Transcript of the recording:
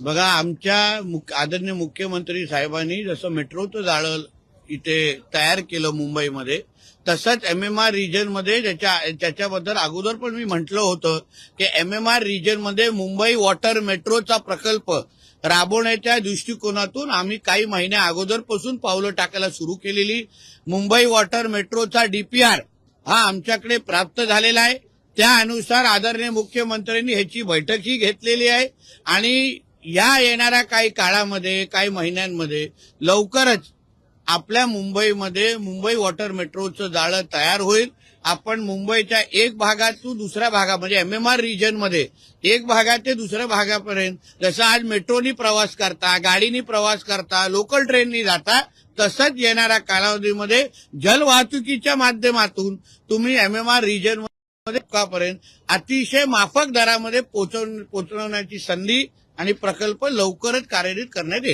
बघा, आमच्या आदरणीय मुख्यमंत्री साहेबांनी जसं मेट्रोचं जाळं इथे तयार केलं मुंबईमध्ये, तसंच MMR रिजनमध्ये त्याच्याबद्दल अगोदर पण मी म्हटलं होतं की MMR रिजनमध्ये मुंबई वॉटर मेट्रोचा प्रकल्प राबवण्याच्या दृष्टिकोनातून आम्ही काही महिन्या अगोदरपासून पावलं टाकायला सुरू केलेली. मुंबई वॉटर मेट्रोचा DPR हा आमच्याकडे प्राप्त झालेला आहे. त्या अनुसार आदरणीय मुख्यमंत्र्यांनी ह्याची बैठकही घेतलेली आहे आणि या येणाऱ्या काही काळामध्ये, काही महिन्यांमध्ये लवकरच आपल्या मुंबईमध्ये मुंबई वॉटर मेट्रोचं जाळं तयार होईल. आपण मुंबईच्या एक भागातून दुसऱ्या भागा म्हणजे MMR रिजनमध्ये एक भागात ते दुसऱ्या भागापर्यंत जसं आज मेट्रोनी प्रवास करता, गाडीनी प्रवास करता, लोकल ट्रेननी जाता, तसंच येणाऱ्या कालावधीमध्ये जलवाहतुकीच्या माध्यमातून तुम्ही MMR रिजनमध्ये अतिशय माफक दरामध्ये पोहोचवण्याची संधी आणि प्रकल्प लवकरच कार्यरत करण्यात येईल.